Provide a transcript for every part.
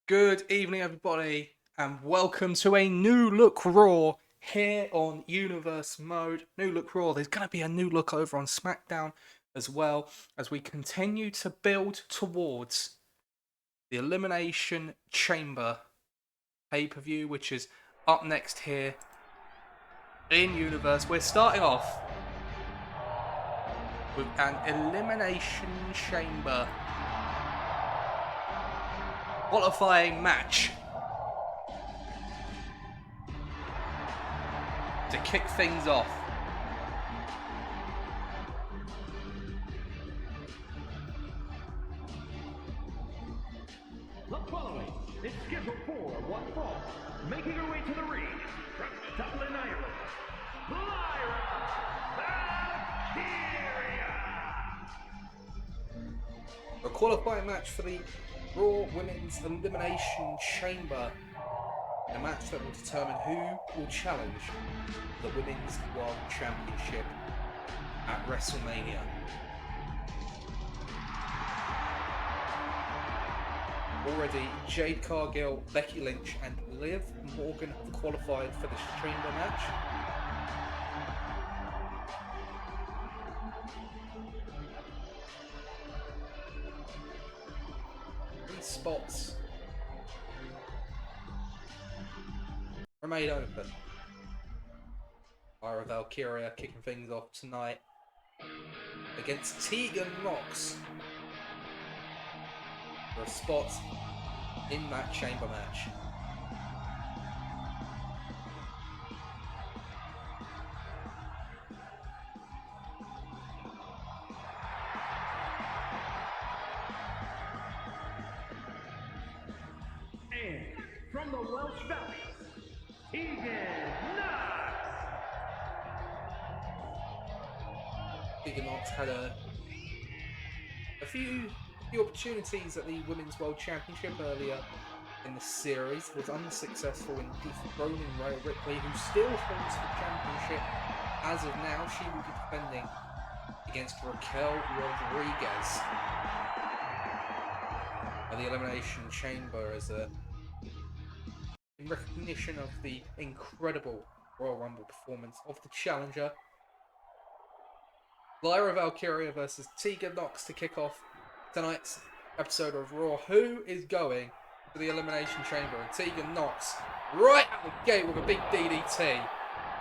Good evening, everybody, and welcome to a new look Raw here on Universe Mode. New look Raw. There's going to be a new look over on SmackDown as well as we continue to build towards the Elimination Chamber pay-per-view, which is up next here in Universe. We're starting off with an Elimination Chamber qualifying match to kick things off. The following is scheduled for one fall, making her way to the ring from Dublin, Ireland, Lyra Valkyria! A qualifying match for the Raw Women's Elimination Chamber. A match that will determine who will challenge the Women's World Championship at WrestleMania. Already, Jade Cargill, Becky Lynch and Liv Morgan have qualified for this chamber match. These spots are made open. Lyra Valkyria kicking things off tonight against Tegan Nox for a spot in that chamber match. And from the Welsh Valley, Tegan Knox! Tegan Nox had a few opportunities at the Women's World Championship earlier in the series, was unsuccessful in dethroning Rhea Ripley, who still holds the championship. As of now, she will be defending against Raquel Rodriguez at the Elimination Chamber in recognition of the incredible Royal Rumble performance of the challenger. Lyra Valkyria versus Tegan Nox to kick off tonight's episode of Raw. Who is going to the Elimination Chamber? And Tegan Nox, right out the gate with a big DDT,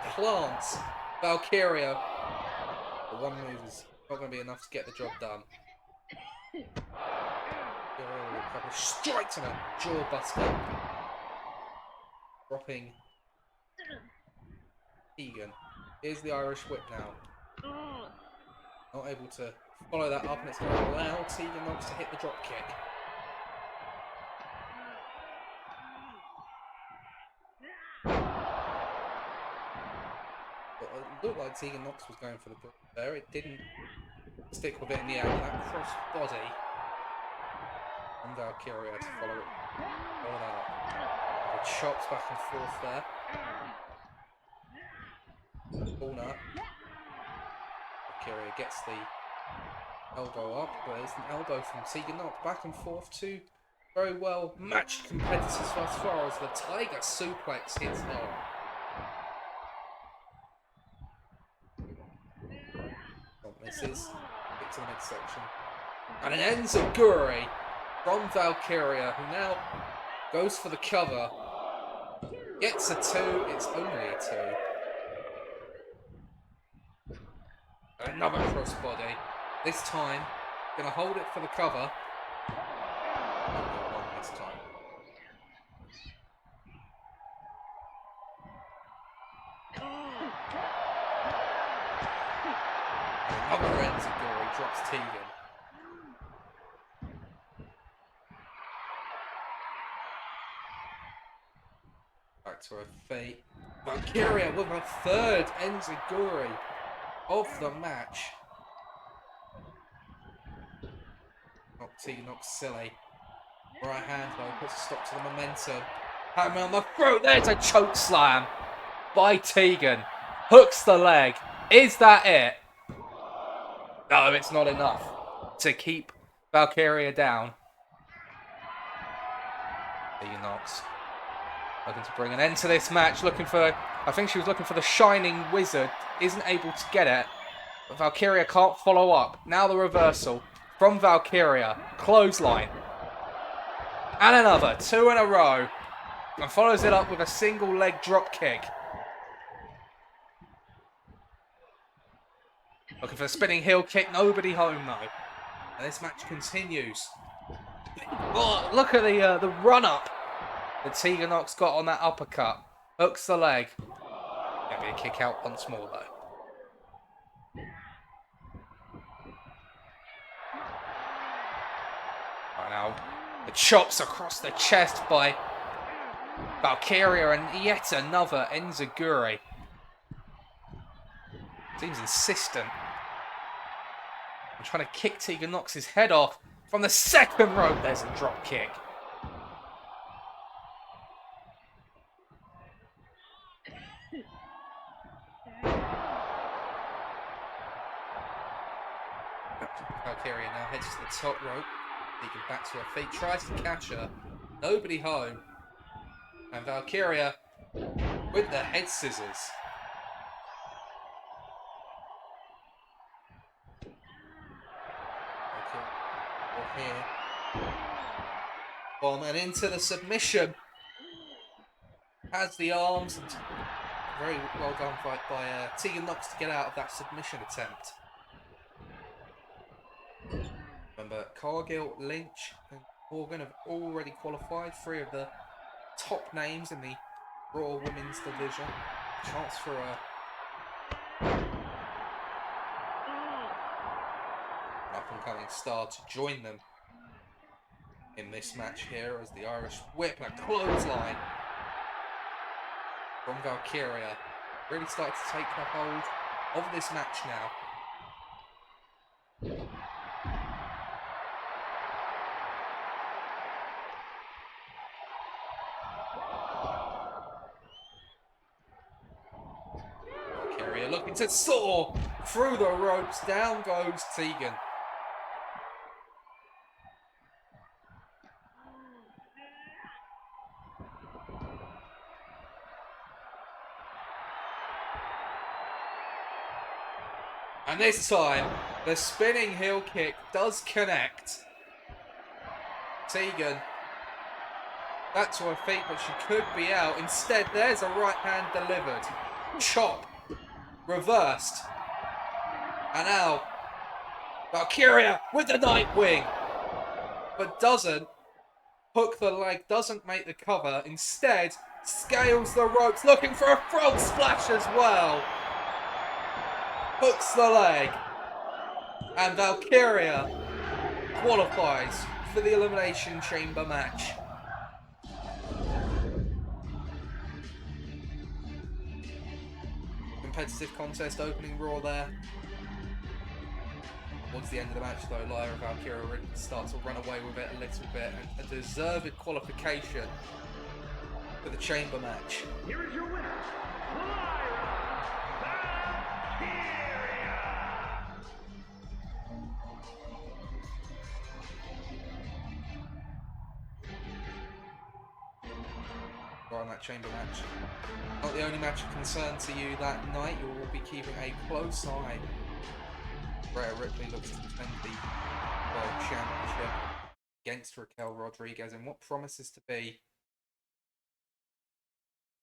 plants Valkyria. But one move is not going to be enough to get the job done. Straight to the jawbuster, dropping Tegan. Here's the Irish whip now. Not able to follow that up, and it's going to allow Tegan Nox to hit the drop kick. But it looked like Tegan Nox was going for the drop there. It didn't stick with it in the end. That cross body from Valkyria to follow that up. The chops back and forth there. Corner. Valkyria gets the elbow up, but it's an elbow from Tegan Nox. Back and forth, two very well matched competitors as far as the Tiger Suplex hits home. Misses. Get to the midsection. And an Enziguri from Valkyria, who now goes for the cover. Gets a 2. It's only a 2. Another crossbody. This time, gonna hold it for the cover. This time. Another Enziguri drops Tegan. Back to her feet. Valkyria with her third Enziguri of the match. Tegan Nox silly. Right hand though, puts a stop to the momentum. Hammer on the throat, there's a choke slam by Tegan. Hooks the leg. Is that it? No, it's not enough to keep Valkyria down. Tegan Knox looking to bring an end to this match. I think she was looking for the Shining Wizard. Isn't able to get it. But Valkyria can't follow up. Now the reversal from Valkyria. Clothesline. And another. 2 in a row. And follows it up with a single leg drop kick. Looking for a spinning heel kick. Nobody home though. And this match continues. Oh, look at the run up that Tegan Knox got on that uppercut. Hooks the leg. Gonna be a kick out once more though. Right now, the chops across the chest by Valkyria and yet another Enziguri. Seems insistent. I'm trying to kick Tegan Knox's head off from the second rope. There's a drop kick. Valkyria now heads to the top rope. Tegan back to her feet, tries to catch her. Nobody home. And Valkyria with the head scissors. Here. Bomb and into the submission. Has the arms. And very well done fight by Tegan Knox to get out of that submission attempt. Remember, Cargill, Lynch, and Morgan have already qualified. 3 of the top names in the Raw Women's division. Chance for a up-and-coming star to join them in this match here as the Irish Whip and a clothesline from Valkyria. Really started to take a hold of this match now. Valkyria looking to soar through the ropes. Down goes Tegan. And this time, the spinning heel kick does connect. Tegan back to her feet, but she could be out. Instead, there's a right hand delivered. Chop. Reversed. And now, Valkyria with the Nightwing. But doesn't hook the leg, doesn't make the cover. Instead, scales the ropes, looking for a frog splash as well. Hooks the leg. And Valkyria qualifies for the Elimination Chamber match. Competitive contest opening Raw there. Towards the end of the match though, Lyra and Valkyria really start to run away with it a little bit, and a deserved qualification for the Chamber match. Here is your winner, Lyra Valkyria. On that Chamber match. Not the only match of concern to you that night. You will be keeping a close eye. Rhea Ripley looks to defend the World Championship against Raquel Rodriguez in what promises to be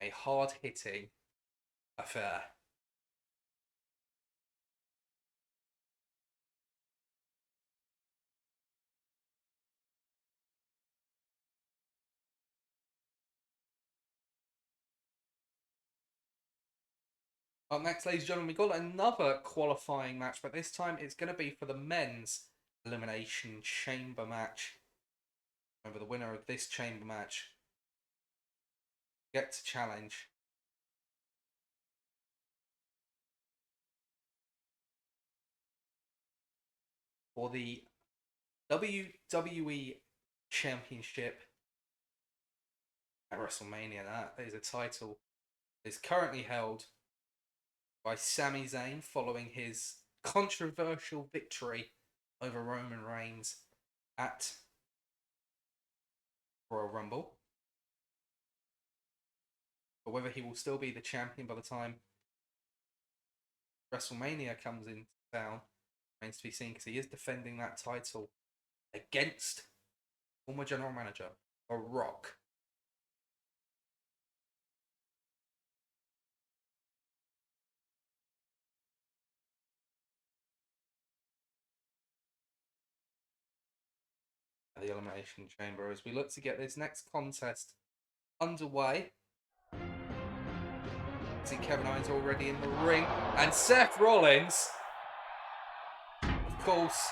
a hard-hitting affair. Up next, ladies and gentlemen, we've got another qualifying match, but this time it's going to be for the men's Elimination Chamber match. Remember, the winner of this Chamber match gets to challenge for the WWE Championship at WrestleMania. That is a title that is currently held by Sami Zayn following his controversial victory over Roman Reigns at Royal Rumble. But whether he will still be the champion by the time WrestleMania comes in town remains to be seen, because he is defending that title against former general manager, The Rock. The Elimination Chamber, as we look to get this next contest underway. See Kevin Owens already in the ring, and Seth Rollins. Of course,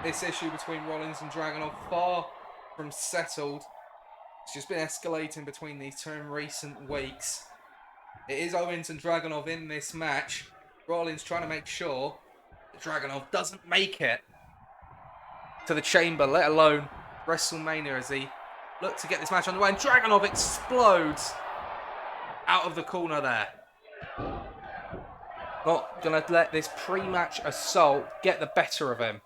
this issue between Rollins and Dragunov far from settled. It's just been escalating between these two in recent weeks. It is Owens and Dragunov in this match. Rollins trying to make sure that Dragunov doesn't make it to the chamber, let alone WrestleMania, as he looked to get this match underway, and Dragunov explodes out of the corner there. Not going to let this pre-match assault get the better of him.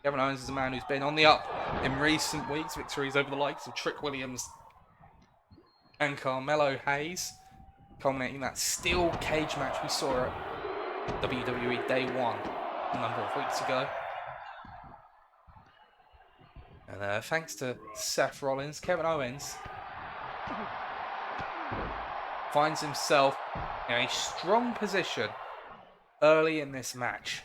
Kevin Owens is a man who's been on the up in recent weeks. Victories over the likes of Trick Williams and Carmelo Hayes, culminating that steel cage match we saw at WWE Day 1 a number of weeks ago. And thanks to Seth Rollins, Kevin Owens finds himself in a strong position early in this match.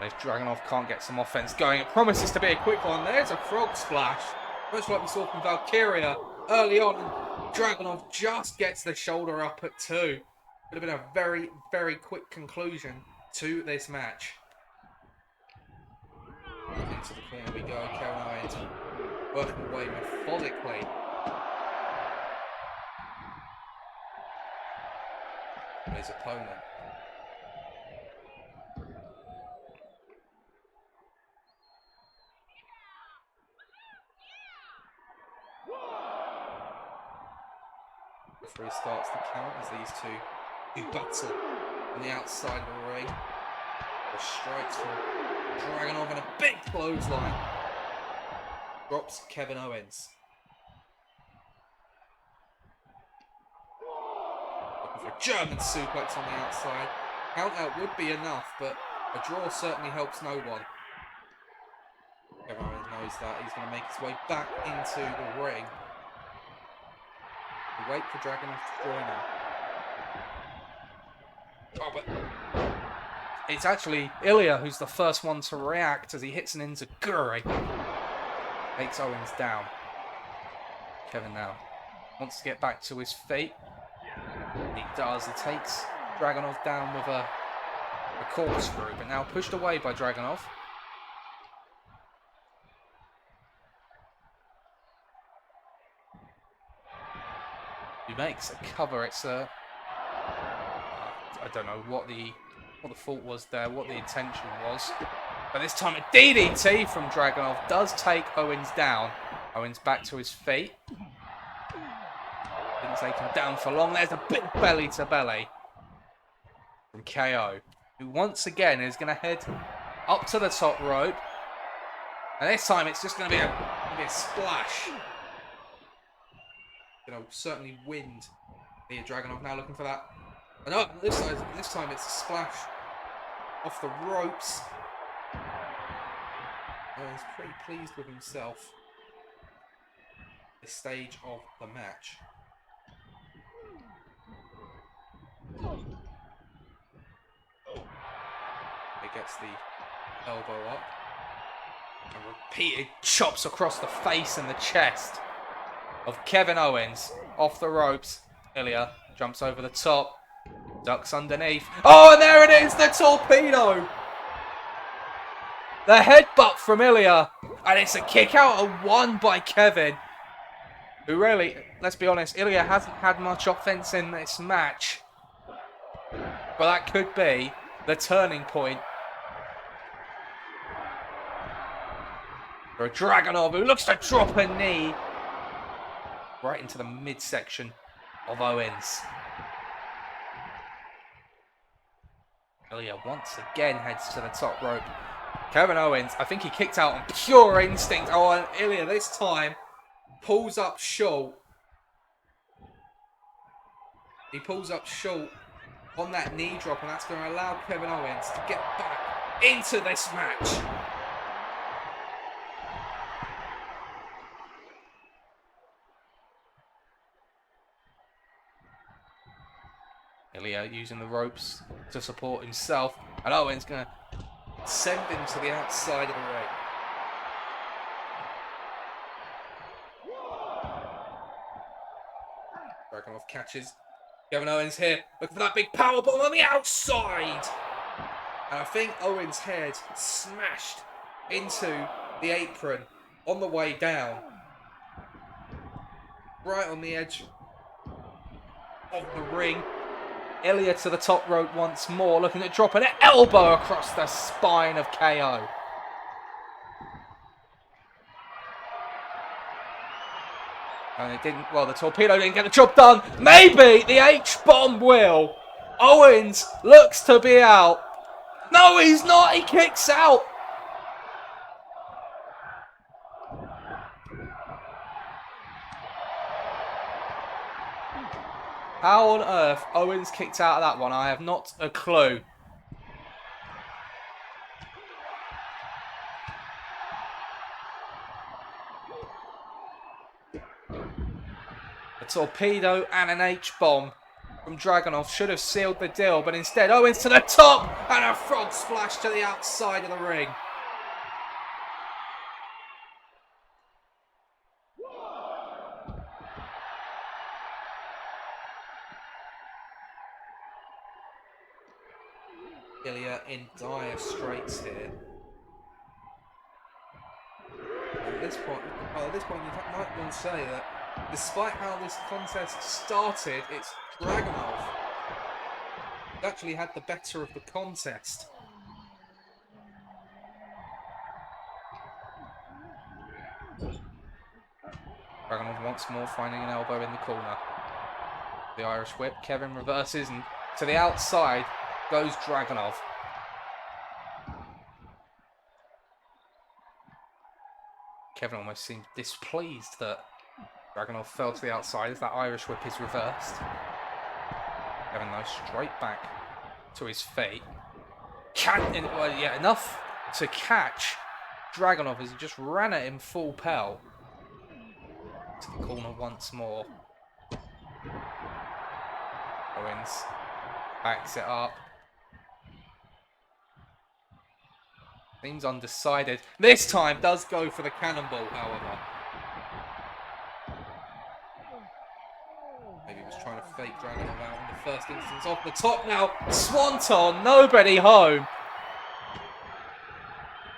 If Dragunov can't get some offense going, it promises to be a quick one. There's a frog splash, much like we saw from Valkyria early on. Dragunov just gets the shoulder up at 2. Could have been a very, very quick conclusion to this match. Into the corner we go. Kevin Owens working away methodically. His opponent. Referee starts the count as these two do battle on the outside of the ring. The strikes from Dragunov and a big clothesline. Drops Kevin Owens. Looking for a German suplex on the outside. Count out would be enough, but a draw certainly helps no one. Kevin Owens knows that. He's going to make his way back into the ring. We wait for Dragunov to join him. Oh, but it's actually Ilya who's the first one to react as he hits an enziguri. Takes Owens down. Kevin now wants to get back to his feet. He does. He takes Dragunov down with a corkscrew, but now pushed away by Dragunov. He makes a cover. It's a I don't know what the fault was there, what the intention was. But this time a DDT from Dragunov does take Owens down. Owens back to his feet. Didn't take him down for long. There's a big belly to belly from KO, who once again is going to head up to the top rope. And this time it's just going to be a splash. Certainly wind the Dragunov now looking for that. And oh, this time it's a splash off the ropes. He's pretty pleased with himself this stage of the match. He gets the elbow up. And repeated chops across the face and the chest of Kevin Owens. Off the ropes. Ilya jumps over the top. Ducks underneath. Oh, and there it is, the torpedo! The headbutt from Ilya. And it's a kick out of 1 by Kevin. Who really, let's be honest, Ilya hasn't had much offense in this match. But that could be the turning point for Dragunov, who looks to drop a knee right into the midsection of Owens. Ilya once again heads to the top rope. Kevin Owens, I think he kicked out on pure instinct. Oh, and Ilya this time pulls up short. He pulls up short on that knee drop, and that's going to allow Kevin Owens to get back into this match. Ilya using the ropes to support himself, and Owens going to send him to the outside of the ring. Dragunov catches Kevin Owens here, looking for that big powerbomb on the outside. And I think Owens' head smashed into the apron on the way down. Right on the edge of the ring. Ilya to the top rope once more, looking at dropping an elbow across the spine of KO. And it didn't, well, the torpedo didn't get the job done. Maybe the H-bomb will. Owens looks to be out. No, he's not. He kicks out. How on earth Owens kicked out of that one, I have not a clue. A torpedo and an H-bomb from Dragunov should have sealed the deal, but instead Owens to the top and a frog splash to the outside of the ring. Ilya in dire straits here. At this point you might well say that despite how this contest started, it's Dragunov who actually had the better of the contest. Dragunov once more finding an elbow in the corner. The Irish whip, Kevin reverses, and to the outside goes Dragunov. Kevin almost seemed displeased that Dragunov fell to the outside as that Irish whip is reversed. Kevin though straight back to his feet. Enough to catch Dragunov as he just ran at him full pelt. To the corner once more. Owens backs it up. Seems undecided. This time does go for the cannonball, however. Maybe he was trying to fake Dragunov out in the first instance. Off the top now. Swanton, nobody home.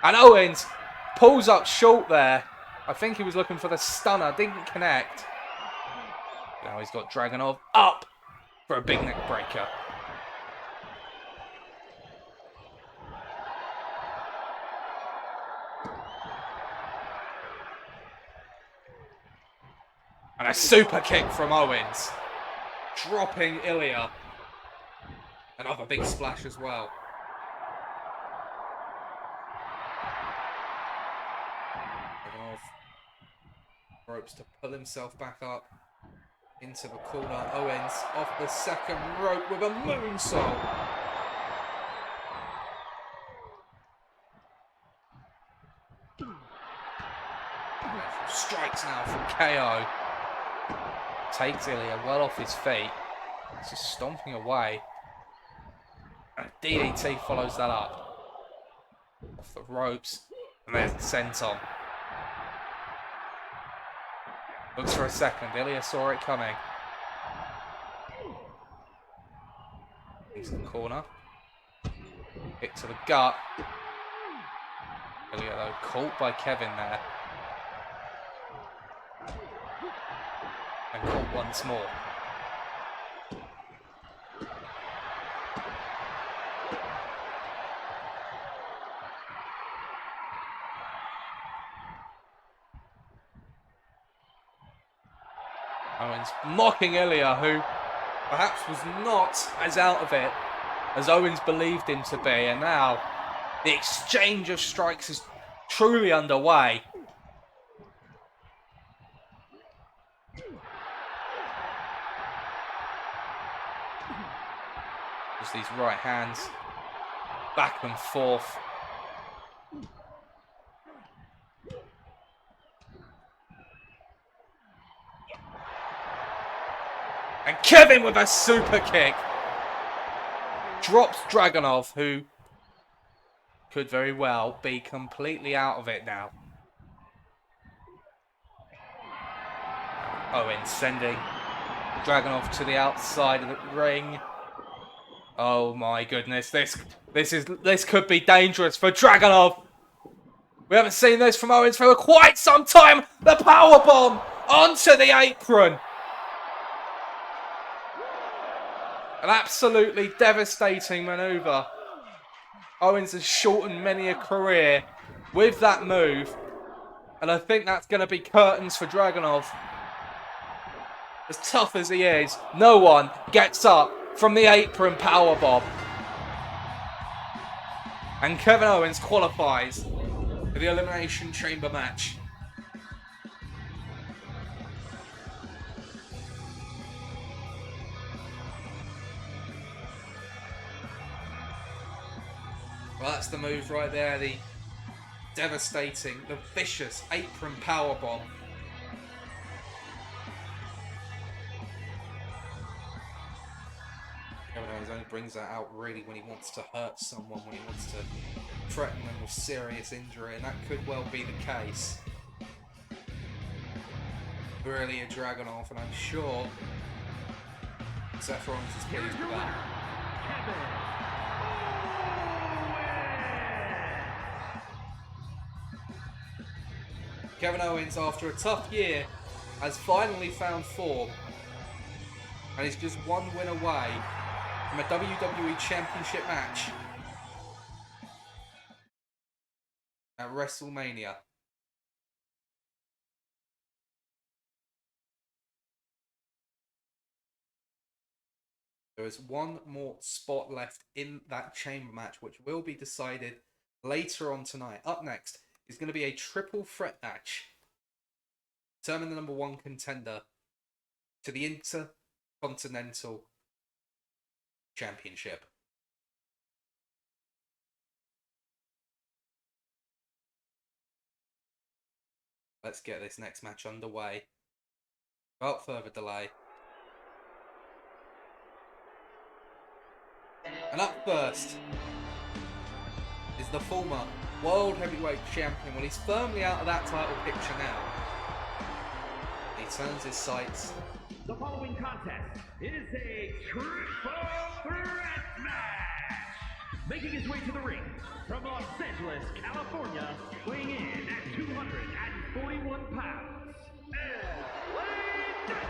And Owens pulls up short there. I think he was looking for the stunner. Didn't connect. Now he's got Dragunov up for a big neck breaker. And a super kick from Owens. Dropping Ilya. Another big splash as well. Dragunov ropes to pull himself back up into the corner. Owens off the second rope with a moonsault. Strikes now from KO. Takes Ilya well off his feet. He's just stomping away. And DDT follows that up. Off the ropes. And there's the senton. Looks for a second. Ilya saw it coming. Into the corner. Kick to the gut. Ilya though caught by Kevin there. And caught once more. Owens mocking Ilya, who perhaps was not as out of it as Owens believed him to be, and now the exchange of strikes is truly underway. Just these right hands, back and forth. And Kevin with a super kick. Drops Dragunov, who could very well be completely out of it now. Owens sending Dragunov to the outside of the ring. Oh my goodness, this could be dangerous for Dragunov. We haven't seen this from Owens for quite some time. The powerbomb onto the apron. An absolutely devastating maneuver. Owens has shortened many a career with that move. And I think that's going to be curtains for Dragunov. As tough as he is, no one gets up from the apron powerbomb. And Kevin Owens qualifies for the Elimination Chamber match. Well, that's the move right there. The devastating, the vicious apron powerbomb. Kevin Owens only brings that out really when he wants to hurt someone, when he wants to threaten them with serious injury, and that could well be the case. Really a Dragunov, and I'm sure Seth Rollins is pleased with that. Kevin Owens, after a tough year, has finally found form, and he's just one win away from a WWE Championship match at WrestleMania. There is one more spot left in that chamber match, which will be decided later on tonight. Up next is going to be a triple threat match. Determine the number one contender to the Intercontinental Championship. Let's get this next match underway without further delay. And up first is the former World Heavyweight Champion. Well, he's firmly out of that title picture now. He turns his sights. The following contest is a triple threat match. Making his way to the ring from Los Angeles, California, weighing in at 241 pounds, LA Knight.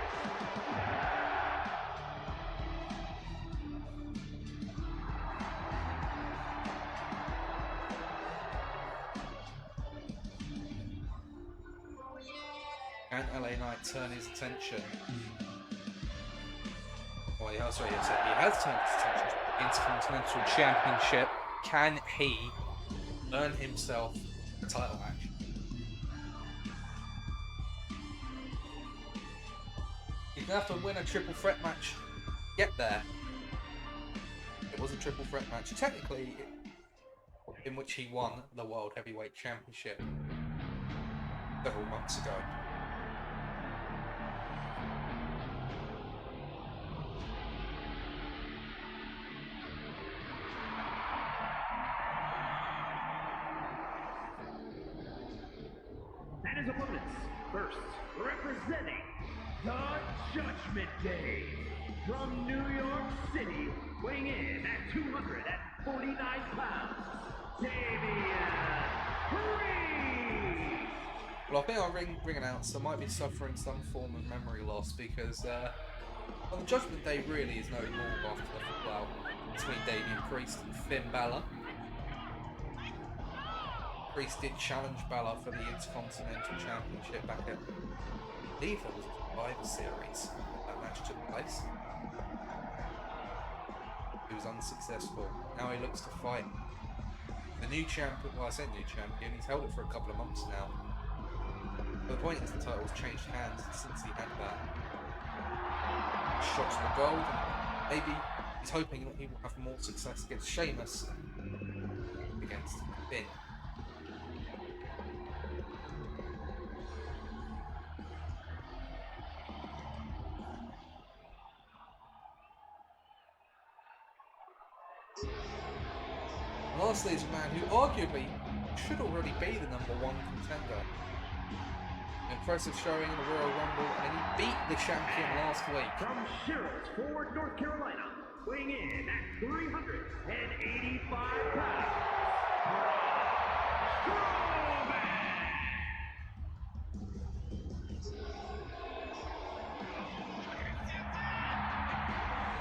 And LA Knight turn his attention. Well, he has turned his attention to the Intercontinental Championship. Can he earn himself a title match? He's going to have to win a triple threat match to get there. It was a triple threat match, technically, in which he won the World Heavyweight Championship several months ago. And his opponents, first, representing the Judgment Day, from New York City, weighing in at 249 pounds, Damian Priest. Well, I think our ring announcer might be suffering some form of memory loss because well, the Judgment Day really is no more after the fallout between Damian Priest and Finn Balor. Priest did challenge Balor for the Intercontinental Championship back at, I believe it was a Survivor Series that match took place. He was unsuccessful. Now he looks to fight the new champion. Well, I said new champion. He's held it for a couple of months now. But the point is the title's changed hands since he had that shot to the gold. And maybe he's hoping that he will have more success against Sheamus against Finn. And lastly is a man who arguably should already be the #1 contender. Impressive showing in the Royal Rumble, and he beat the champion last week. From Sherrills Ford, North Carolina, weighing in at 385 pounds,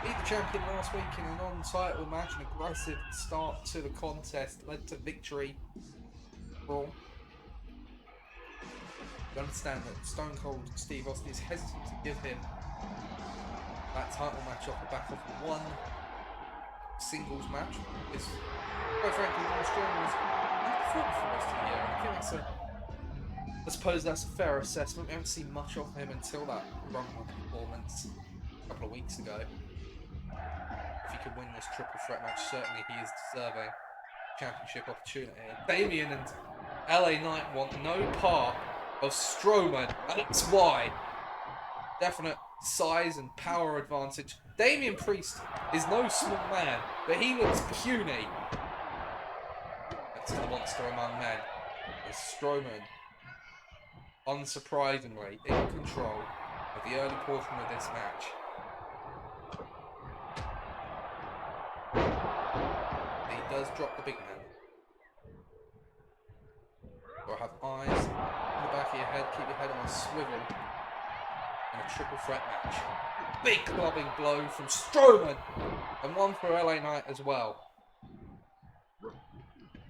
Beat the champion last week in a non-title match. An aggressive start to the contest led to victory. Raw. You understand that Stone Cold Steve Austin is hesitant to give him that title match off the back of one singles match. Because, quite frankly, Braun Strowman was underperformed for most of the year. And I think I suppose that's a fair assessment. We haven't seen much of him until that Rumble performance a couple of weeks ago. If he could win this triple threat match, certainly he is deserving championship opportunity. Damien and LA Knight want no part of Strowman, and that's why. Definite size and power advantage. Damian Priest is no small man, but he looks puny. That's the monster among men. Is Strowman, unsurprisingly, in control of the early portion of this match. He does drop the big man. Gotta have eyes in the back of your head, keep your head on a swivel in a triple threat match. Big clubbing blow from Strowman, and one for LA Knight as well.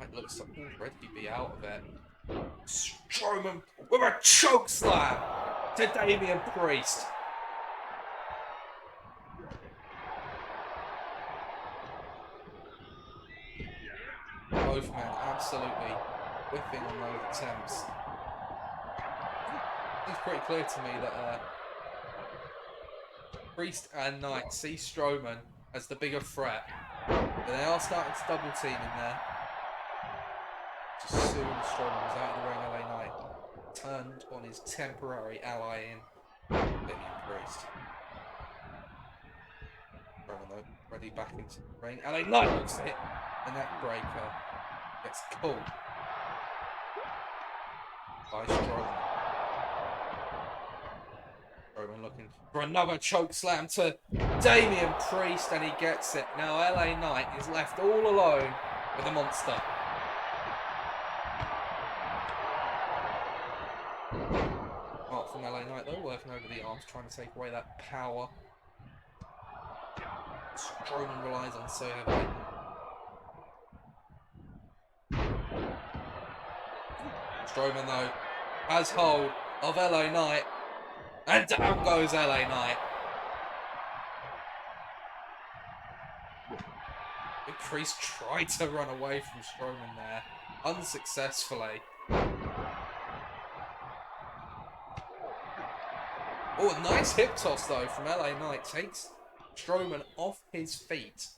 It looks like already be out of it. Strowman with a choke slam to Damian Priest. Both men absolutely whiffing on those attempts. It's pretty clear to me that Priest and Knight see Strowman as the bigger threat. But they are starting to double team in there. As soon as Strowman was out of the ring, LA Knight turned on his temporary ally in Damian Priest. Strowman though, ready back into the ring. LA Knight looks hit. The neck breaker gets caught by Strowman. Strowman looking for another choke slam to Damian Priest, and he gets it. Now LA Knight is left all alone with the monster. Apart from LA Knight though, working over the arms, trying to take away that power Strowman relies on so heavily. Strowman though has hold of LA Knight, and down goes LA Knight. Big Priest tried to run away from Strowman there, unsuccessfully. Oh, a nice hip toss though from LA Knight, takes Strowman off his feet.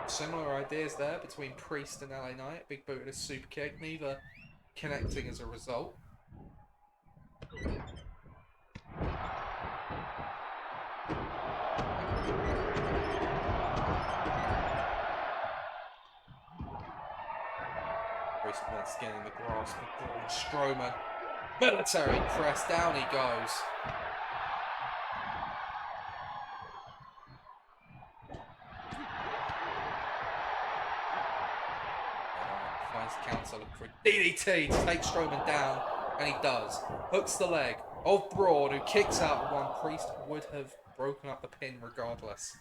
Similar ideas there between Priest and LA Knight. Big boot and a super kick, neither connecting as a result. Priest once again in the grasp of Braun Strowman. Military press, down he goes. Finds the counter, looking for a DDT to take Strowman down, and he does. Hooks the leg of Braun, who kicks out the one. Priest would have broken up the pin regardless.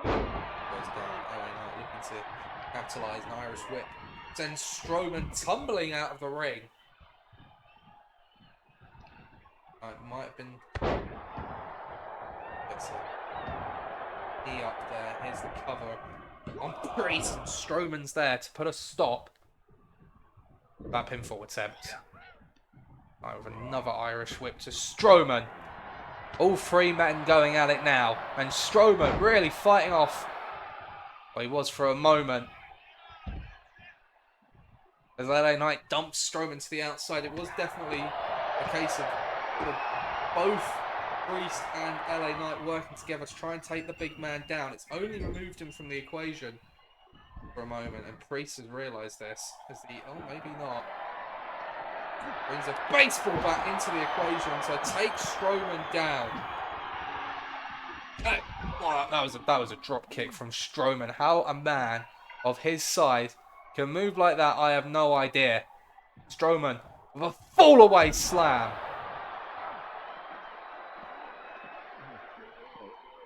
Goes down, LA Knight looking to capitalise an Irish whip Sends Strowman tumbling out of the ring. It might have been... Let's see. He up there. Here's the cover on Priest, and Strowman's there to put a stop. That pinfall attempt. Right, with another Irish whip to Strowman. All three men going at it now. And Strowman really fighting off. Well, he was for a moment. As LA Knight dumps Strowman to the outside, it was definitely a case of both Priest and LA Knight working together to try and take the big man down. It's only removed him from the equation for a moment, and Priest has realised this. Oh, maybe not. Brings a baseball bat into the equation to take Strowman down. That was a drop kick from Strowman. How a man of his size can move like that, I have no idea. Strowman with a fall away slam.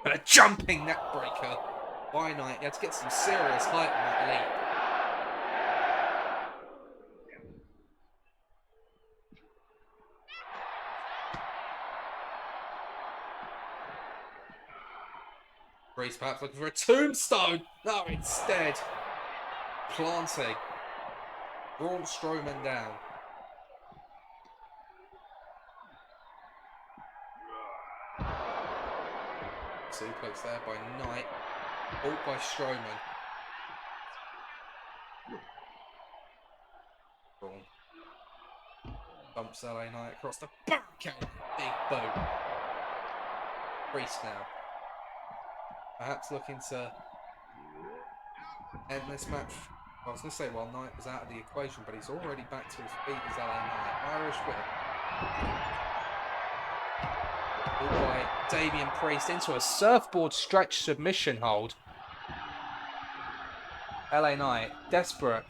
And a jumping neckbreaker by Knight. He had to get some serious height on that leap. Priest perhaps looking for a tombstone. No, instead planting. Braun Strowman down. Suplex there by Knight. Caught by Strowman. Braun dumps LA Knight across the barricade. Big boot. Priest now. Perhaps looking to end this match. I was going to say, well, Knight was out of the equation, but he's already back to his feet as LA Knight. Irish whip. All by Damian Priest into a surfboard stretch submission hold. LA Knight, desperate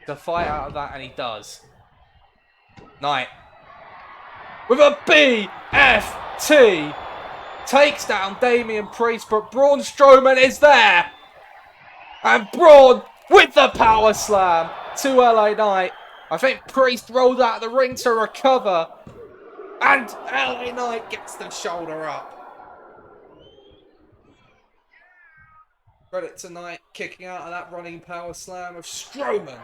to fight out of that, and he does. Knight with a BFT takes down Damian Priest, but Braun Strowman is there. And Braun with the power slam to LA Knight. I think Priest rolled out of the ring to recover. And LA Knight gets the shoulder up. Credit to Knight kicking out of that running power slam of Strowman.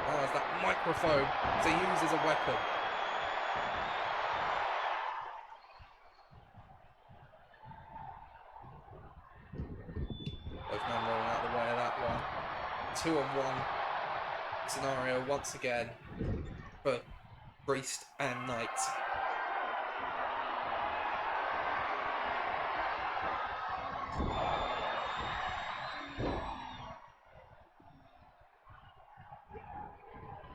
That microphone to use as a weapon. Both men rolling out the way of that one. 2-on-1 scenario once again for Priest and Knight.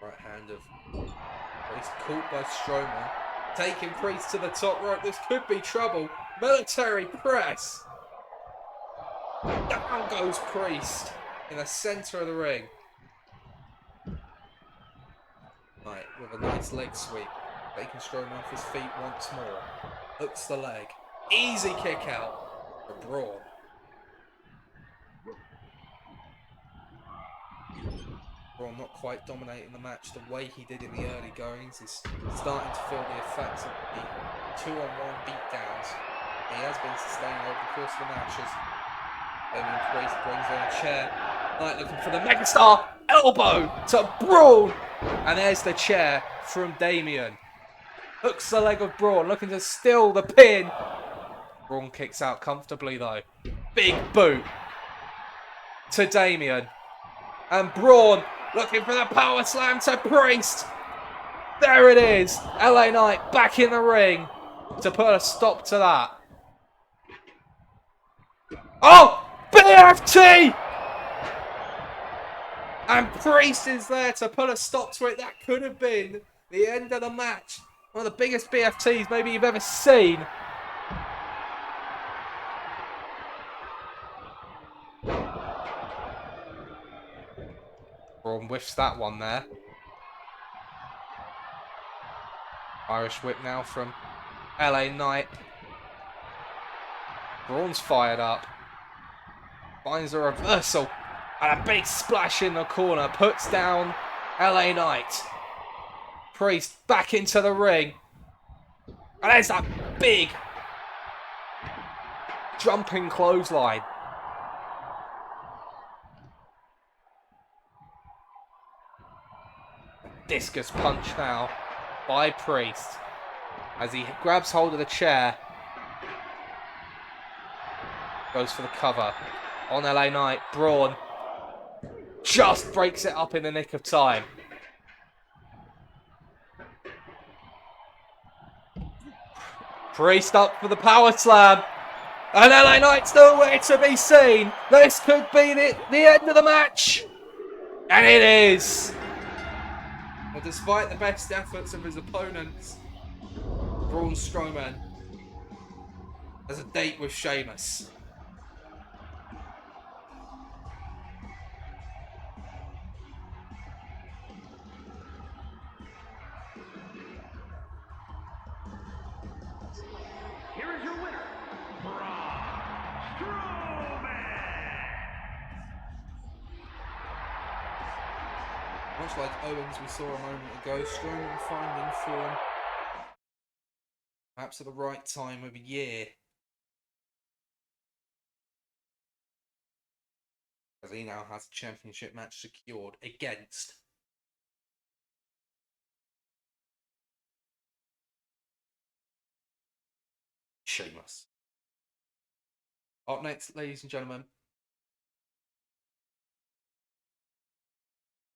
Right hand of Priest caught by Strowman. Taking Priest to the top rope. This could be trouble. Military press. Down goes Priest in the centre of the ring. Knight with a nice leg sweep. Taking Strowman off his feet once more. Hooks the leg. Easy kick out for Braun. Braun not quite dominating the match the way he did in the early goings. He's starting to feel the effects of the 2-on-1 beatdowns he has been sustaining over the course of the matches. Damian Priest brings in a chair. Knight looking for the megastar elbow to Braun. And there's the chair from Damian. Hooks the leg of Braun, looking to steal the pin. Braun kicks out comfortably though. Big boot to Damian. And Braun looking for the power slam to Priest. There it is. LA Knight back in the ring to put a stop to that. Oh! BFT! And Priest is there to put a stop to it. That could have been the end of the match. One of the biggest BFTs maybe you've ever seen. Braun whiffs that one there. Irish whip now from LA Knight. Braun's fired up. Finds a reversal. And a big splash in the corner puts down LA Knight. Priest back into the ring. And there's that big jumping clothesline. Discus punch now by Priest as he grabs hold of the chair. Goes for the cover on LA Knight. Braun just breaks it up in the nick of time. Priest up for the power slam. And LA Knight's nowhere to be seen. This could be the end of the match. And it is. Well, despite the best efforts of his opponents, Braun Strowman has a date with Sheamus. Here is your winner, Braun Strowman. Much like Owens we saw a moment ago, Strowman finding form. Perhaps at the right time of year. As he now has a championship match secured against Sheamus. Up next, ladies and gentlemen,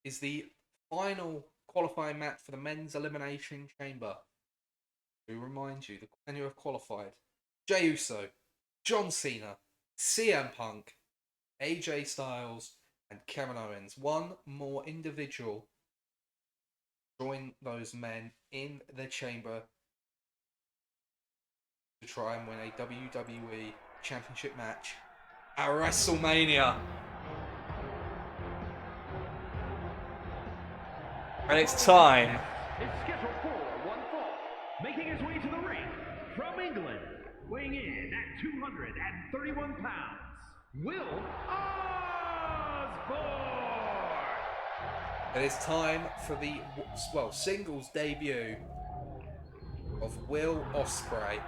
is the final qualifying match for the men's elimination chamber. To remind you, the men who have qualified: Jey Uso, John Cena, CM Punk, AJ Styles, and Kevin Owens. One more individual join those men in the chamber to try and win a WWE Championship match at WrestleMania. And it's time. It's scheduled for one fall, making his way to the ring from England, weighing in at 231 pounds, Will Osborne. It is time for the singles debut of Will Ospreay.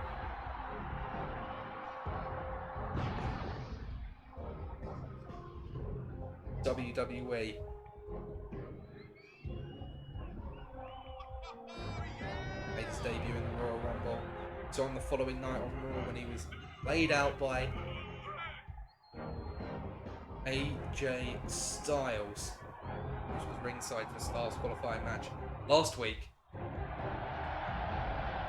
WWE. Made his debut in the Royal Rumble. So on the following night on Raw when he was laid out by AJ Styles, which was ringside for Styles' qualifying match last week.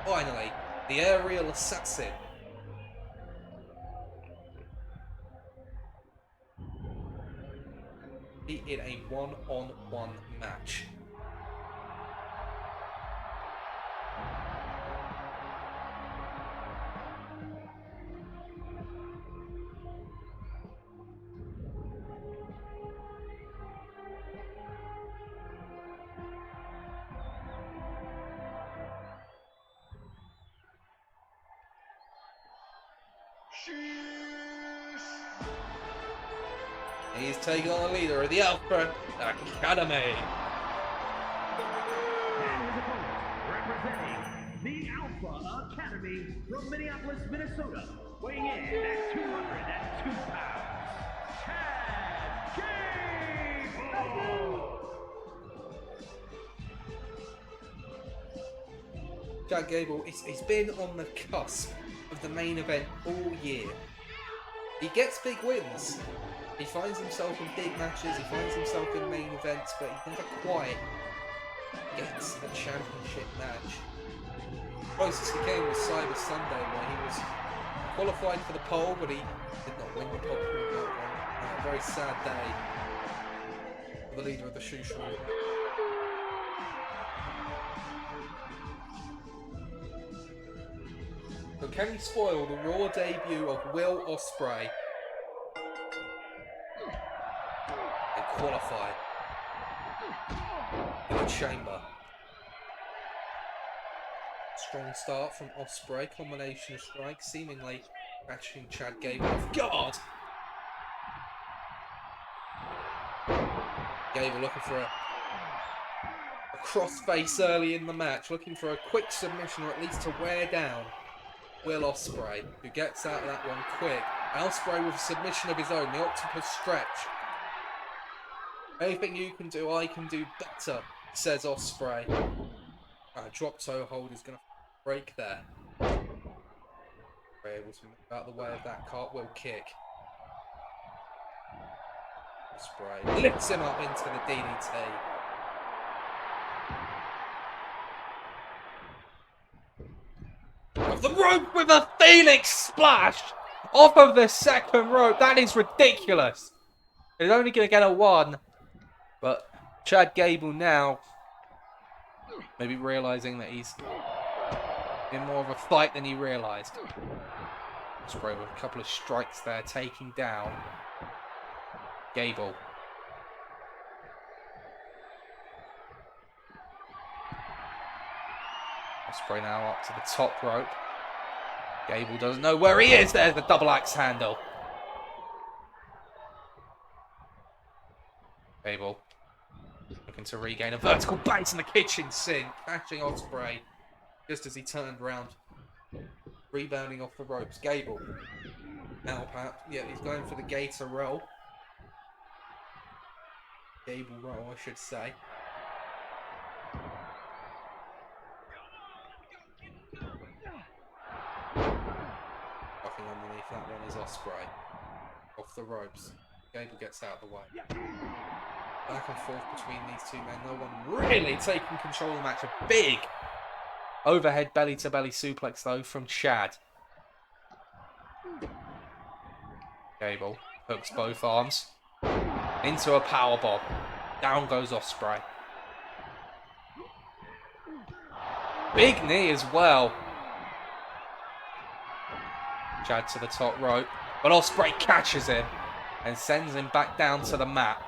Finally, the aerial assassin in a one-on-one match. He's taking on the leader of the Alpha Academy. And his opponent, representing the Alpha Academy from Minneapolis, Minnesota, weighing in at 202 pounds, Chad Gable. Chad Gable, he's been on the cusp of the main event all year. He gets big wins. He finds himself in big matches, he finds himself in main events, but he never quite gets a championship match. Closest he came was Cyber Sunday, where he was qualified for the pole, but he did not win the pole. A very sad day for the leader of the Shushu. So can he spoil the Raw debut of Will Ospreay and qualify in the chamber? Strong start from Ospreay, combination of strikes, seemingly catching Chad Gable off guard. Gable looking for a crossface early in the match, looking for a quick submission or at least to wear down Will Ospreay, who gets out of that one quick. Ospreay with a submission of his own, the octopus stretch. Anything you can do, I can do better, says Ospreay. Drop toe hold is going to break there. We're able to move out the way of that cartwheel kick. Ospreay lifts him up into the DDT. Off the rope with a Phoenix splash off of the second rope. That is ridiculous. He's only going to get a 1. But Chad Gable now maybe realising that he's in more of a fight than he realised. Ospreay with a couple of strikes there, taking down Gable. Ospreay now up to the top rope. Gable doesn't know where he is. There's the double axe handle. Gable looking to regain a vertical base in the kitchen sink, catching Ospreay just as he turned round, rebounding off the ropes. Gable now, perhaps, yeah, he's going for the gator roll. Gable roll, I should say. Buffing underneath that one is Ospreay. Off the ropes. Gable gets out of the way. Back and forth between these two men. No one really taking control of the match. A big overhead belly-to-belly suplex, though, from Chad. Gable hooks both arms into a powerbomb. Down goes Ospreay. Big knee as well. Chad to the top rope, but Ospreay catches him and sends him back down to the mat.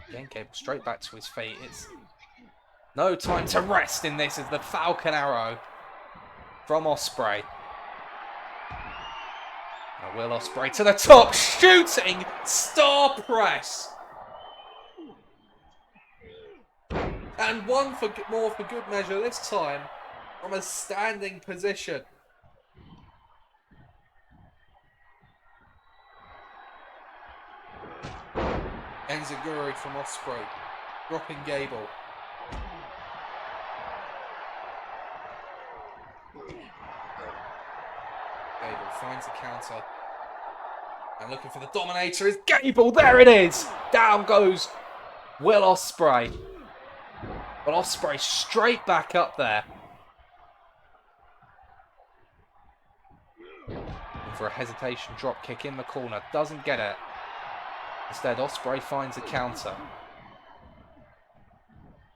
Again, Gable straight back to his feet. It's no time to rest in this as the Falcon Arrow from Ospreay. Now Will Ospreay to the top, shooting star press. And one for more for good measure this time from a standing position. Enziguri from Ospreay, dropping Gable. Gable finds the counter. And looking for the Dominator is Gable. There it is. Down goes Will Ospreay. But Ospreay straight back up there. And for a hesitation drop kick in the corner. Doesn't get it. Instead, Ospreay finds a counter.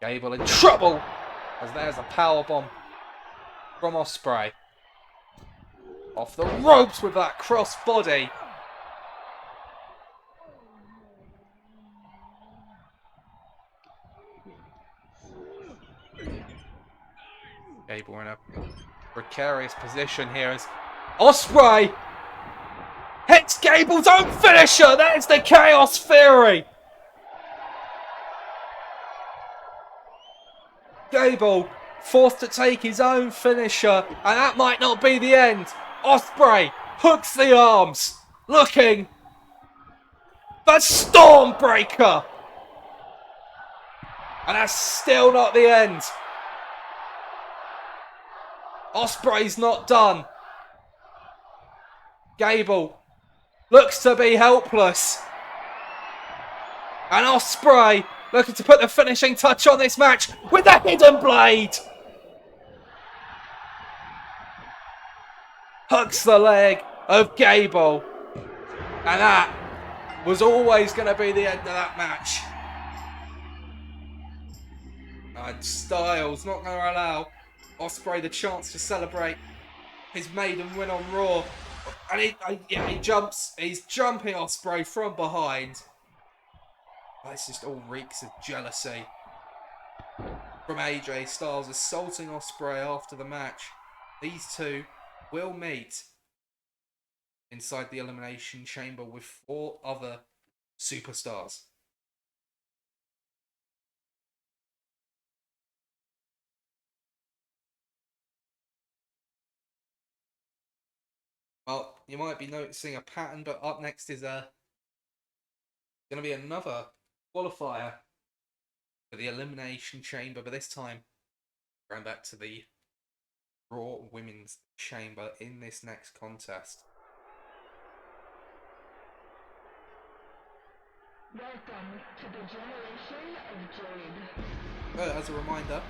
Gable in trouble as there's a powerbomb from Ospreay. Off the ropes with that crossbody. Gable in a precarious position here as Ospreay hits Gable's own finisher. That is the Chaos Theory. Gable forced to take his own finisher, and that might not be the end. Ospreay hooks the arms, looking for Stormbreaker. And that's still not the end. Ospreay's not done. Gable looks to be helpless. And Ospreay looking to put the finishing touch on this match with the hidden blade. Hooks the leg of Gable. And that was always going to be the end of that match. And Styles not going to allow Ospreay the chance to celebrate his maiden win on Raw. And he jumps. He's jumping Ospreay from behind. This just all reeks of jealousy from AJ Styles assaulting Ospreay after the match. These two will meet inside the Elimination Chamber with 4 other superstars. Well, you might be noticing a pattern, but up next is going to be another qualifier for the Elimination Chamber, but this time going back to the Raw Women's Chamber in this next contest. Welcome to the generation of Jade. As a reminder,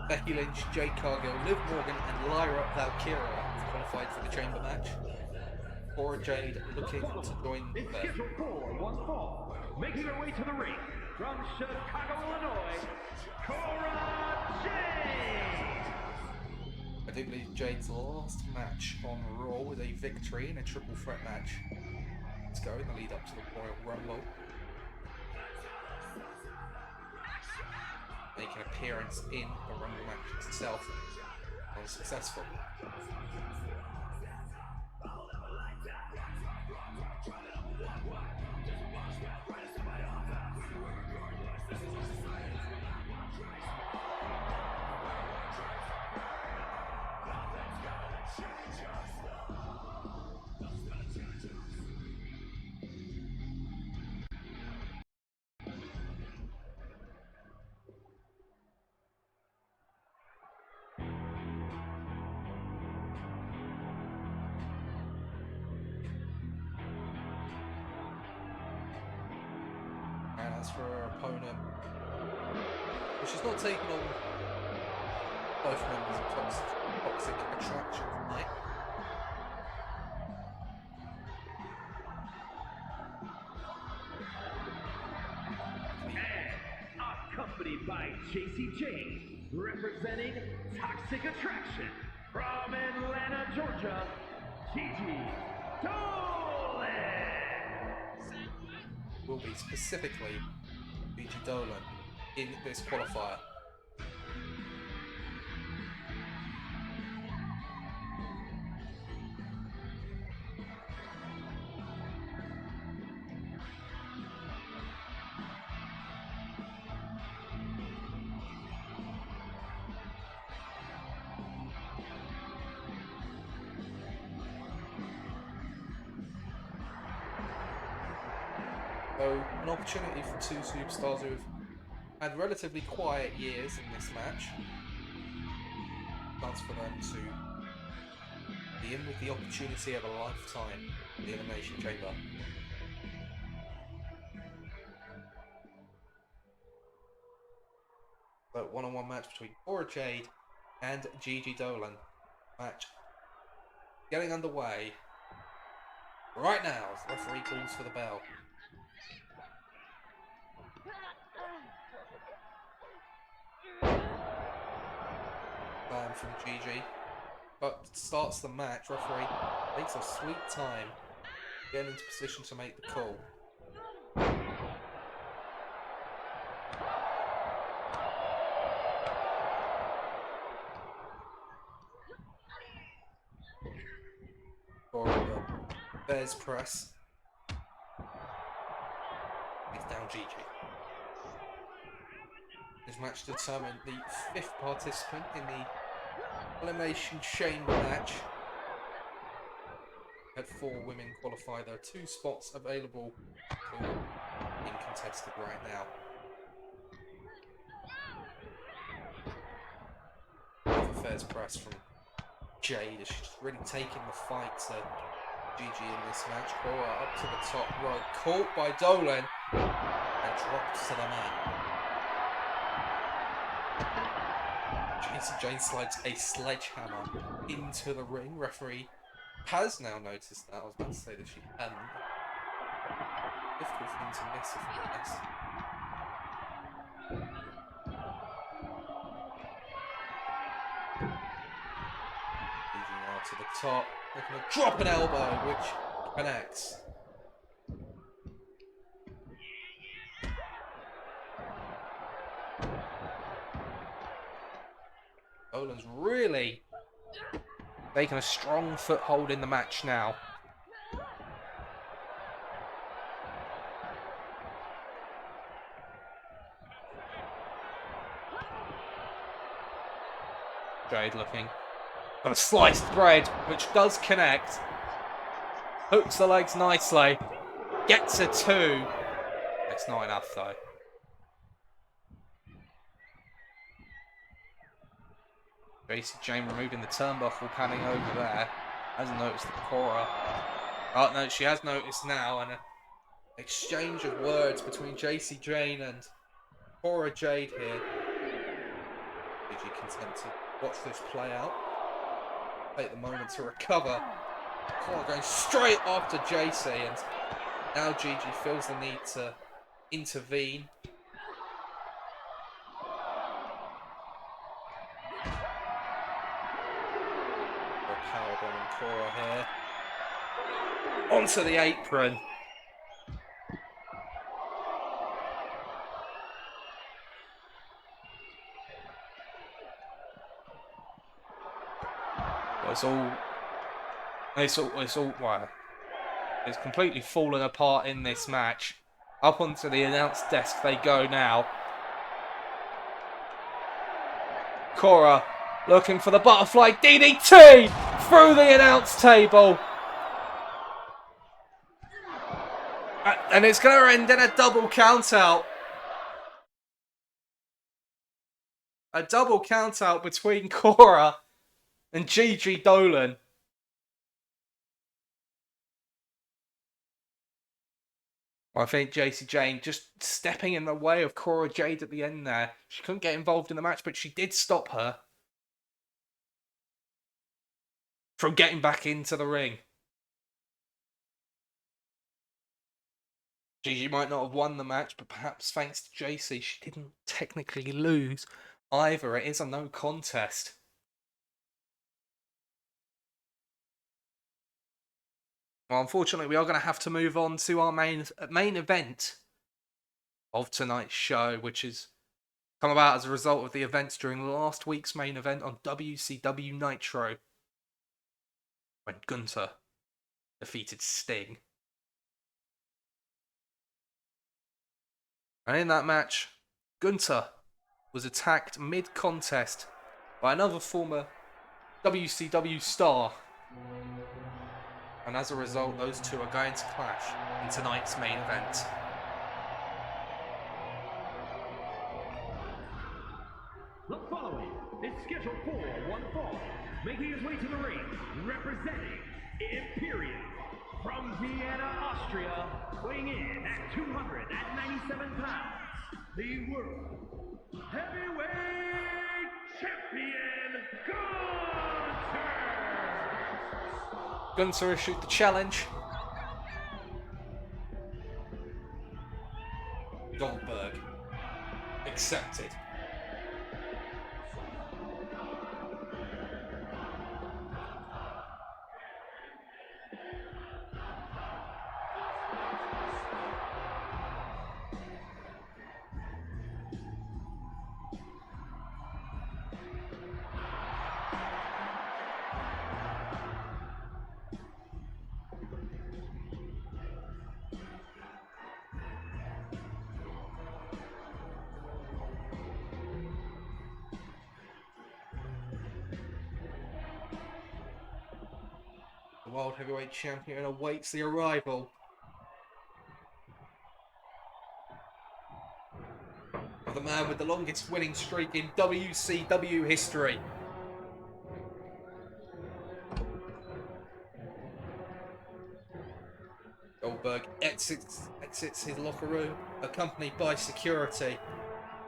Becky Lynch, Jade Cargill, Liv Morgan, and Lyra Valkyria have qualified for the Chamber match. Cora Jade looking to join It's them. scheduled for one fall. Making her way to the ring from Chicago, Illinois, Cora Jade. I do believe Jade's last match on Raw was a victory in a triple threat match. Let's go in the lead up to the Royal Rumble. Make an appearance in the Rumble match itself. Unsuccessful. And as for her opponent, she's not taking on both members of Toxic Attraction tonight. And accompanied by JC Jane, representing Toxic Attraction from Atlanta, Georgia, Gigi Dolan. Will be specifically Gigi Dolan in this qualifier. So, an opportunity for 2 superstars who've had relatively quiet years in this match. Chance for them to be in with the opportunity of a lifetime in the Elimination Chamber. But one-on-one match between Cora Jade and Gigi Dolan. Match getting underway right now as the referee calls for the bell. Plan from Gigi, but starts the match. Referee takes a sweet time getting into position to make the call. For the Bears press. It's down Gigi. This match determined the 5th participant in the Elimination Chamber match. Had 4 women qualify. There are 2 spots available, in contested right now. The Bears press from Jade as she's really taking the fight to Gigi in this match. Cora up to the top rope, caught by Dolan and dropped to the mat. Jade slides a sledgehammer into the ring. Referee has now noticed that. I was about to say that she hadn't. Difficult thing to miss if you miss. Leading now to the top. Looking to drop an elbow, which connects. Dolan's really taking a strong foothold in the match now. Jade looking for a sliced bread, which does connect. Hooks the legs nicely. Gets a 2. That's not enough though. JC Jane removing the turnbuckle panning over there. Hasn't noticed the Cora. Oh no, she has noticed now, and an exchange of words between JC Jane and Cora Jade here. Gigi content to watch this play out. Take the moment to recover. Cora going straight after JC, and now Gigi feels the need to intervene. Powerbomb and Cora here. Onto the apron. It's completely fallen apart in this match. Up onto the announce desk they go now. Cora looking for the butterfly DDT through the announce table. And it's going to end in a double count out. A double count out between Cora and Gigi Dolan. I think JC Jane just stepping in the way of Cora Jade at the end there. She couldn't get involved in the match, but she did stop her from getting back into the ring. Gigi might not have won the match, but perhaps thanks to JC, she didn't technically lose either. It is a no contest. Well, unfortunately, we are going to have to move on to our main event of tonight's show, which has come about as a result of the events during last week's main event on WCW Nitro, when Gunther defeated Sting. And in that match, Gunther was attacked mid-contest by another former WCW star. And as a result, those two are going to clash in tonight's main event. The following is scheduled for one fall, making his way to the ring, representing Imperium from Vienna, Austria, weighing in at 297 pounds, the World Heavyweight Champion, Gunther! Gunther issued the challenge. Goldberg accepted. The World Heavyweight Champion awaits the arrival of the man with the longest winning streak in WCW history. Goldberg exits his locker room, accompanied by security,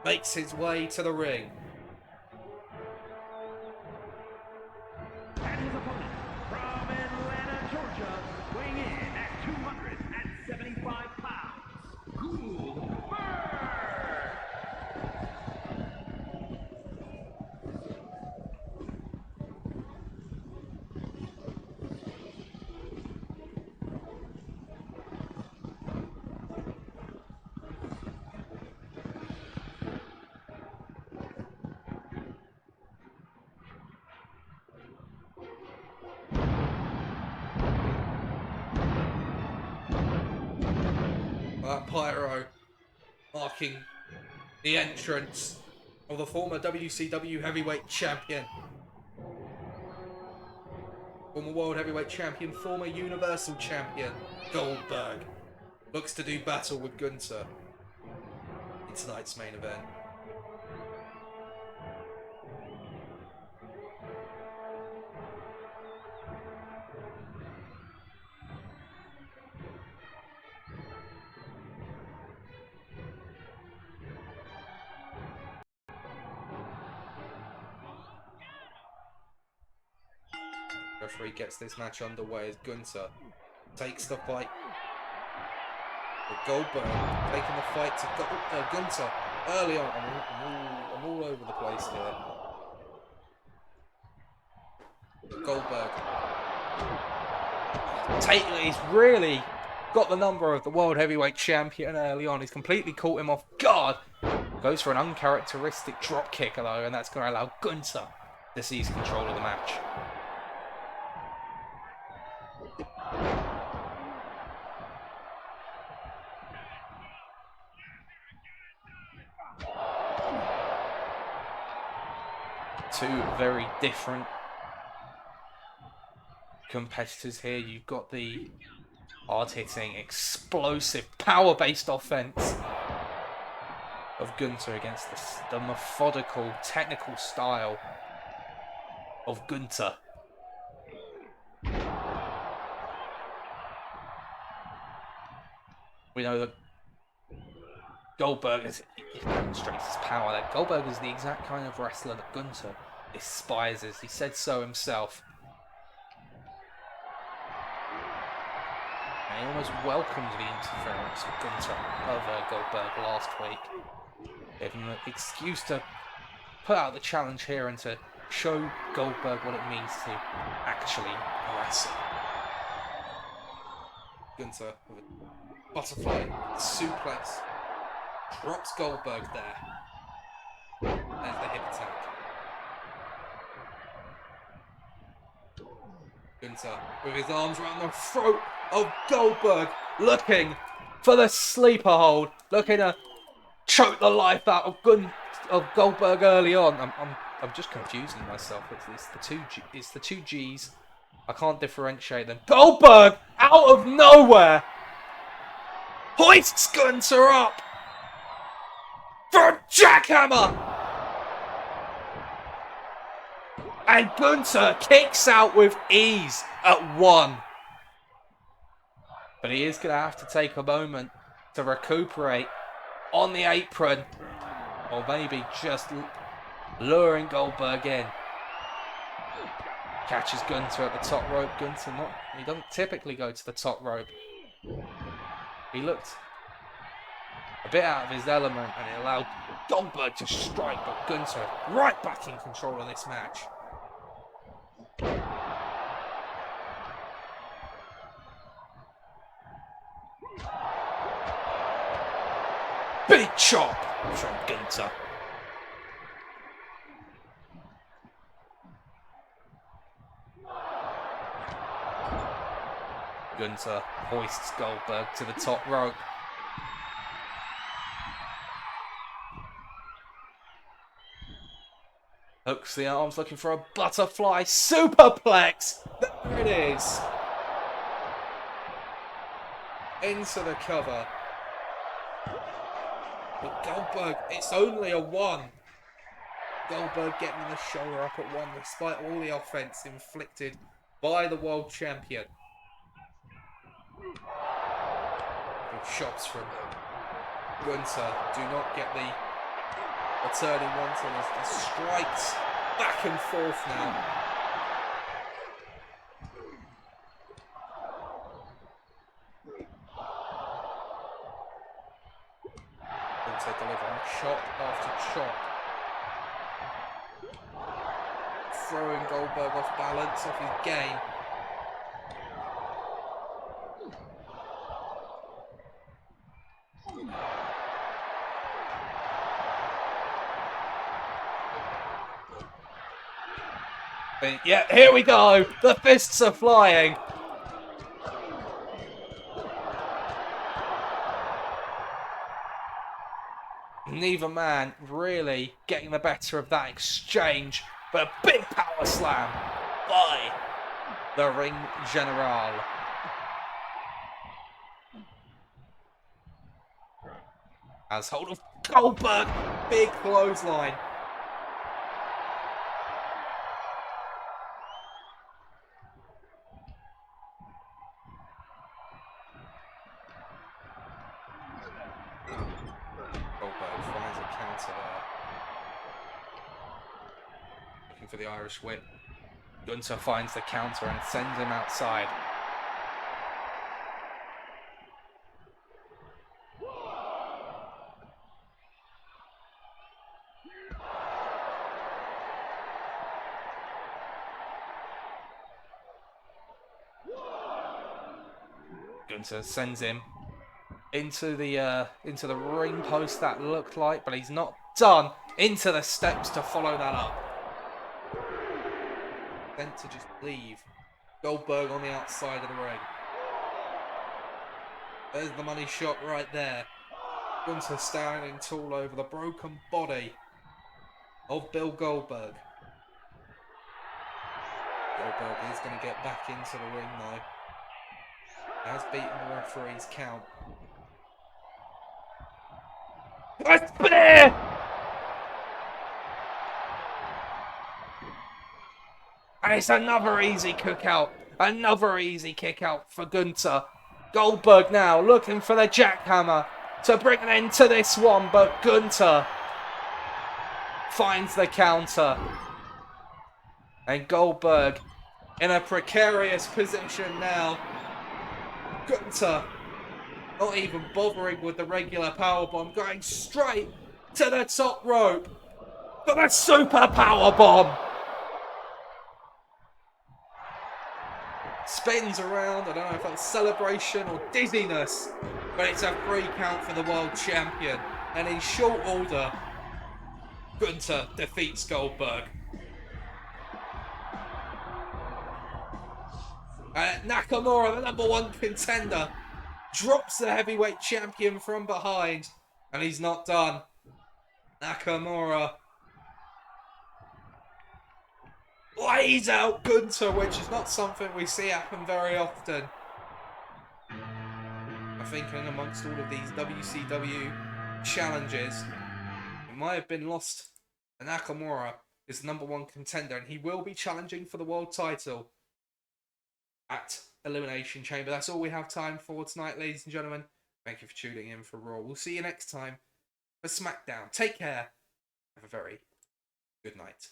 makes his way to the ring. And his opponent from Atlanta, Georgia, weighing in at 275 pounds, Goldberg! that pyro marking the entrance of the former WCW Heavyweight Champion, former World Heavyweight Champion, former Universal Champion, Goldberg, looks to do battle with Gunther in tonight's main event. Referee gets this match underway as Gunther takes the fight. But Goldberg taking the fight to Gunther early on. I'm all over the place here. But Goldberg, he's really got the number of the World Heavyweight Champion early on. He's completely caught him off guard. Goes for an uncharacteristic drop kick though, and that's going to allow Gunther to seize control of the match. Two very different competitors here. You've got the hard-hitting, explosive, power-based offense of Gunther against the methodical, technical style of Gunther. We know that Goldberg demonstrates his power. That Goldberg is the exact kind of wrestler that Gunther despises. He said so himself. And he almost welcomed the interference of Gunther over Goldberg last week. Gave him an excuse to put out the challenge here and to show Goldberg what it means to actually wrestle. Gunther with a butterfly suplex. Drops Goldberg there. There's the hip attack. Gunther with his arms around the throat of Goldberg, looking for the sleeper hold, looking to choke the life out of Goldberg early on. I'm just confusing myself. It's the two G's. I can't differentiate them. Goldberg out of nowhere hoists Gunther up for a jackhammer! And Gunther kicks out with ease at 1. But he is going to have to take a moment to recuperate on the apron. Or maybe just luring Goldberg in. Catches Gunther at the top rope. He doesn't typically go to the top rope. He looked a bit out of his element, and it allowed Goldberg to strike, but Gunther right back in control of this match. Big chop from Gunther. Gunther hoists Goldberg to the top rope. Hooks the arms, looking for a butterfly superplex. There it is. Into the cover. But Goldberg, it's only a 1. Goldberg getting the shoulder up at 1 despite all the offense inflicted by the world champion. Good shots from Gunther. Do not get the turning one to the strikes back and forth now. Gunther delivering shot after shot. Throwing Goldberg off balance, off his game. Yeah, here we go. The fists are flying. Neither man really getting the better of that exchange, but a big power slam by the Ring General. Has hold of Goldberg, big clothesline. Goldberg finds a counter there. Looking for the Irish whip. Gunther finds the counter and sends him outside. Gunther sends him into the ring post, that looked like, but he's not done. Into the steps to follow that up. Then to just leave. Goldberg on the outside of the ring. There's the money shot right there. Gunther standing tall over the broken body of Bill Goldberg. Goldberg is going to get back into the ring though. Has beaten the referee's count. A spear! And it's another easy kick out. Another easy kick out for Gunther. Goldberg now looking for the jackhammer to bring an end to this one, but Gunther finds the counter. And Goldberg in a precarious position now. Gunther not even bothering with the regular powerbomb, going straight to the top rope for the super powerbomb. Spins around, I don't know if that's celebration or dizziness, but it's a 3 count for the world champion. And in short order, Gunther defeats Goldberg. Nakamura, the number 1 contender, drops the heavyweight champion from behind, and he's not done. Nakamura lays out Gunther, which is not something we see happen very often. I think amongst all of these WCW challenges, it might have been lost. And Nakamura is the number 1 contender, and he will be challenging for the world title at Elimination Chamber. That's all we have time for tonight, ladies and gentlemen. Thank you for tuning in for Raw. We'll see you next time for SmackDown. Take care. Have a very good night.